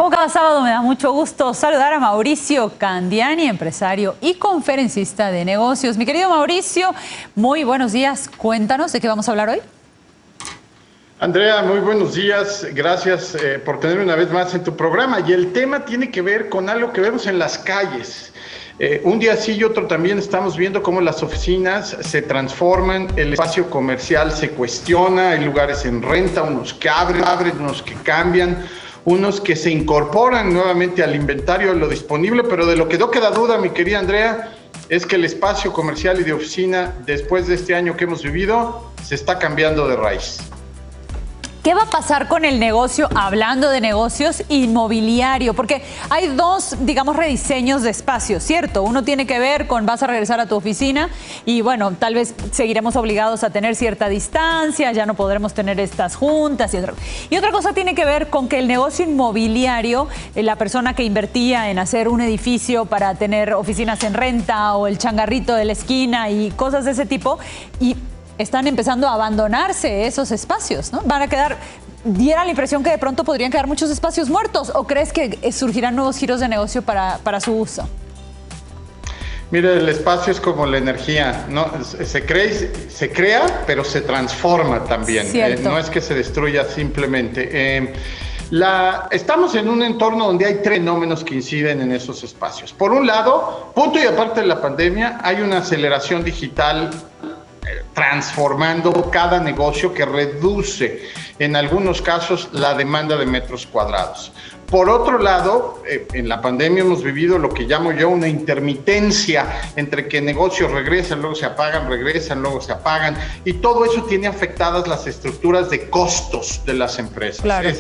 Como cada sábado me da mucho gusto saludar a Mauricio Candiani, empresario y conferencista de negocios. Mi querido Mauricio, muy buenos días. Cuéntanos de qué vamos a hablar hoy. Andrea, muy buenos días. Gracias por tenerme una vez más en tu programa. Y el tema tiene que ver con algo que vemos en las calles. Un día sí y otro también estamos viendo cómo las oficinas se transforman, el espacio comercial se cuestiona, hay lugares en renta, unos que abren, unos que cambian, unos que se incorporan nuevamente al inventario de lo disponible, pero de lo que no queda duda, mi querida Andrea, es que el espacio comercial y de oficina, después de este año que hemos vivido, se está cambiando de raíz. ¿Qué va a pasar con el negocio, hablando de negocios, inmobiliario? Porque hay dos, digamos, rediseños de espacios, ¿cierto? Uno tiene que ver con vas a regresar a tu oficina y, bueno, tal vez seguiremos obligados a tener cierta distancia, ya no podremos tener estas juntas. Y otra cosa tiene que ver con que el negocio inmobiliario, la persona que invertía en hacer un edificio para tener oficinas en renta o el changarrito de la esquina y cosas de ese tipo, y están empezando a abandonarse esos espacios, ¿no? Van a quedar, diera la impresión que de pronto podrían quedar muchos espacios muertos, ¿o crees que surgirán nuevos giros de negocio para su uso? Mire, el espacio es como la energía, ¿no? Se crea, pero se transforma también. No es que se destruya simplemente. Estamos en un entorno donde hay tres fenómenos que inciden en esos espacios. Por un lado, punto y aparte de la pandemia, hay una aceleración digital transformando cada negocio que reduce en algunos casos la demanda de metros cuadrados. Por otro lado, en la pandemia hemos vivido lo que llamo yo una intermitencia entre que negocios regresan, luego se apagan, regresan, luego se apagan, y todo eso tiene afectadas las estructuras de costos de las empresas. Claro.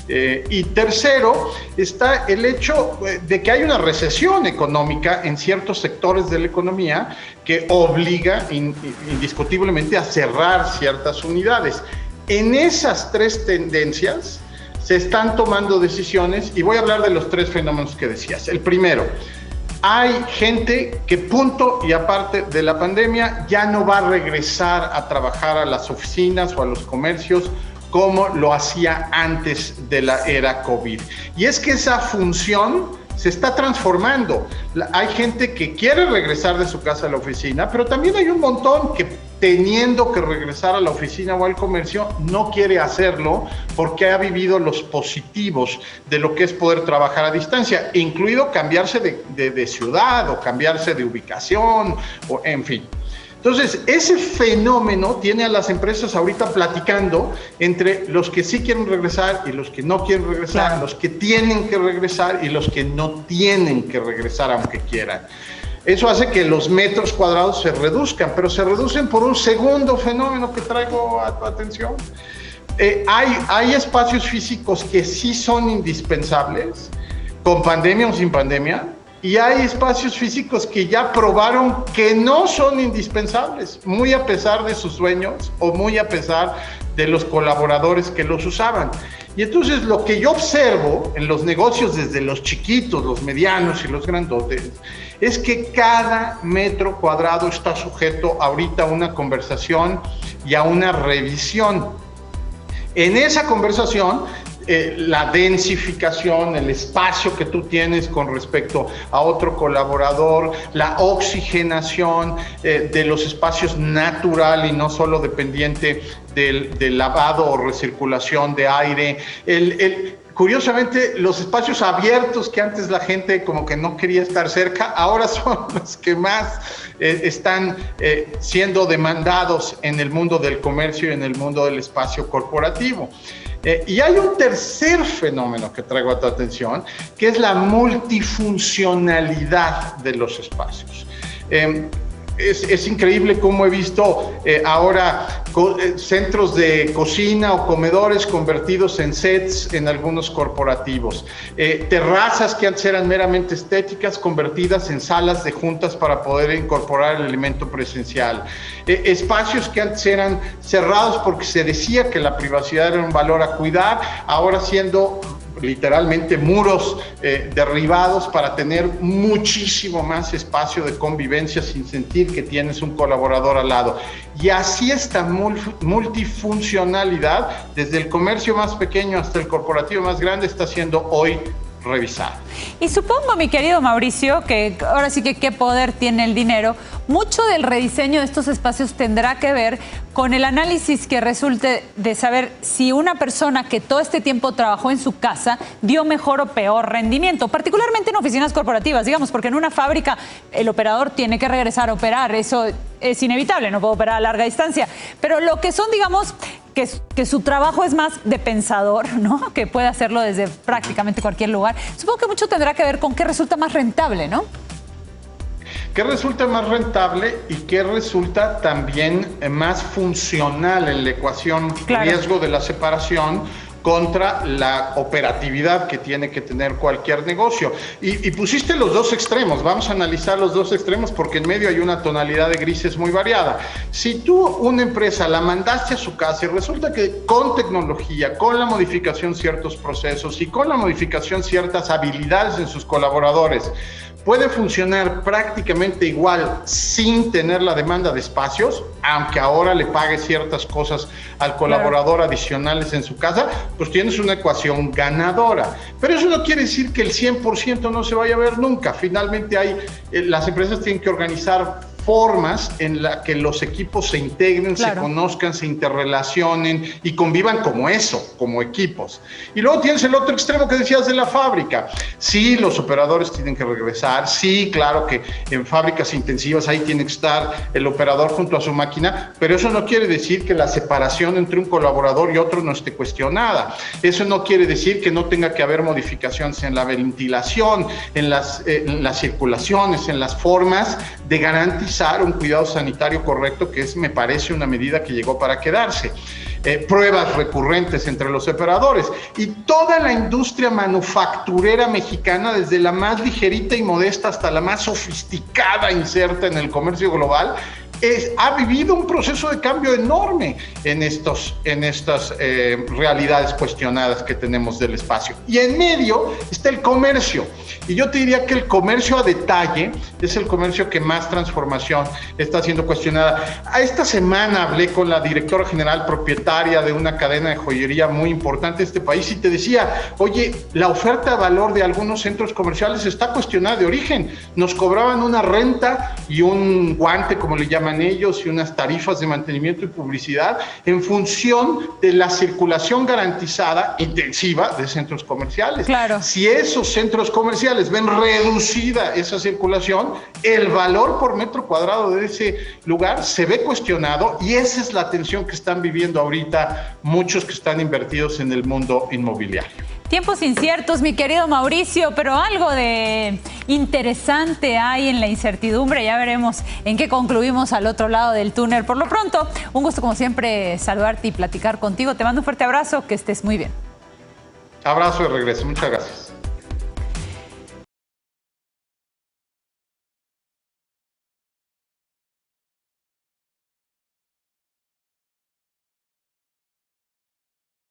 Y tercero, está el hecho de que hay una recesión económica en ciertos sectores de la economía que obliga indiscutiblemente a cerrar ciertas unidades. En esas tres tendencias se están tomando decisiones y voy a hablar de los tres fenómenos que decías. El primero, hay gente que punto y aparte de la pandemia ya no va a regresar a trabajar a las oficinas o a los comercios como lo hacía antes de la era COVID. Y es que esa función se está transformando. Hay gente que quiere regresar de su casa a la oficina, pero también hay un montón que teniendo que regresar a la oficina o al comercio, no quiere hacerlo porque ha vivido los positivos de lo que es poder trabajar a distancia, incluido cambiarse de ciudad o cambiarse de ubicación, o en fin. Entonces, ese fenómeno tiene a las empresas ahorita platicando entre los que sí quieren regresar y los que no quieren regresar, claro, los que tienen que regresar y los que no tienen que regresar aunque quieran. Eso hace que los metros cuadrados se reduzcan, pero se reducen por un segundo fenómeno que traigo a tu atención. Hay espacios físicos que sí son indispensables, con pandemia o sin pandemia, y hay espacios físicos que ya probaron que no son indispensables, muy a pesar de sus dueños o muy a pesar de los colaboradores que los usaban. Y entonces lo que yo observo en los negocios, desde los chiquitos, los medianos y los grandotes, es que cada metro cuadrado está sujeto ahorita a una conversación y a una revisión. En esa conversación, la densificación, el espacio que tú tienes con respecto a otro colaborador, la oxigenación de los espacios natural y no solo dependiente del lavado o recirculación de aire, curiosamente, los espacios abiertos que antes la gente como que no quería estar cerca, ahora son los que más están siendo demandados en el mundo del comercio y en el mundo del espacio corporativo. Y hay un tercer fenómeno que traigo a tu atención, que es la multifuncionalidad de los espacios. Es increíble cómo he visto ahora centros de cocina o comedores convertidos en sets en algunos corporativos. Terrazas que antes eran meramente estéticas convertidas en salas de juntas para poder incorporar el elemento presencial. Espacios que antes eran cerrados porque se decía que la privacidad era un valor a cuidar, ahora siendo literalmente muros derribados para tener muchísimo más espacio de convivencia sin sentir que tienes un colaborador al lado. Y así esta multifuncionalidad, desde el comercio más pequeño hasta el corporativo más grande, está siendo hoy revisada. Y supongo, mi querido Mauricio, que ahora sí que qué poder tiene el dinero. Mucho del rediseño de estos espacios tendrá que ver con el análisis que resulte de saber si una persona que todo este tiempo trabajó en su casa dio mejor o peor rendimiento, particularmente en oficinas corporativas, digamos, porque en una fábrica el operador tiene que regresar a operar, eso es inevitable, no puedo operar a larga distancia, pero lo que son, digamos, que su trabajo es más de pensador, ¿no? Que puede hacerlo desde prácticamente cualquier lugar. Supongo que mucho tendrá que ver con qué resulta más rentable, ¿no? ¿Qué resulta más rentable y qué resulta también más funcional en la ecuación riesgo de la separación contra la operatividad que tiene que tener cualquier negocio? Y pusiste los dos extremos, vamos a analizar los dos extremos porque en medio hay una tonalidad de grises muy variada. Si tú una empresa la mandaste a su casa y resulta que con tecnología, con la modificación de ciertos procesos y con la modificación de ciertas habilidades en sus colaboradores, puede funcionar prácticamente igual sin tener la demanda de espacios, aunque ahora le pague ciertas cosas al colaborador adicionales en su casa, pues tienes una ecuación ganadora. Pero eso no quiere decir que el 100% no se vaya a ver nunca. Finalmente las empresas tienen que organizar formas en las que los equipos se integren, se conozcan, se interrelacionen y convivan como eso, como equipos. Y luego tienes el otro extremo que decías de la fábrica. Sí, los operadores tienen que regresar, sí, claro que en fábricas intensivas ahí tiene que estar el operador junto a su máquina, pero eso no quiere decir que la separación entre un colaborador y otro no esté cuestionada. Eso no quiere decir que no tenga que haber modificaciones en la ventilación, en las circulaciones, en las formas de garantizar un cuidado sanitario correcto, que me parece una medida que llegó para quedarse. Pruebas recurrentes entre los operadores y toda la industria manufacturera mexicana, desde la más ligerita y modesta hasta la más sofisticada inserta en el comercio global, ha vivido un proceso de cambio enorme en estas realidades cuestionadas que tenemos del espacio. Y en medio está el comercio. Y yo te diría que el comercio a detalle es el comercio que más transformación está siendo cuestionada. Esta semana hablé con la directora general propietaria de una cadena de joyería muy importante de este país y te decía, oye, la oferta de valor de algunos centros comerciales está cuestionada de origen. Nos cobraban una renta y un guante, como le llaman ellos, y unas tarifas de mantenimiento y publicidad en función de la circulación garantizada intensiva de centros comerciales. Claro. Si esos centros comerciales ven reducida esa circulación, el valor por metro cuadrado de ese lugar se ve cuestionado y esa es la tensión que están viviendo ahorita muchos que están invertidos en el mundo inmobiliario. Tiempos inciertos, mi querido Mauricio, pero algo de interesante hay en la incertidumbre. Ya veremos en qué concluimos al otro lado del túnel. Por lo pronto, un gusto como siempre saludarte y platicar contigo. Te mando un fuerte abrazo, que estés muy bien. Abrazo de regreso, muchas gracias.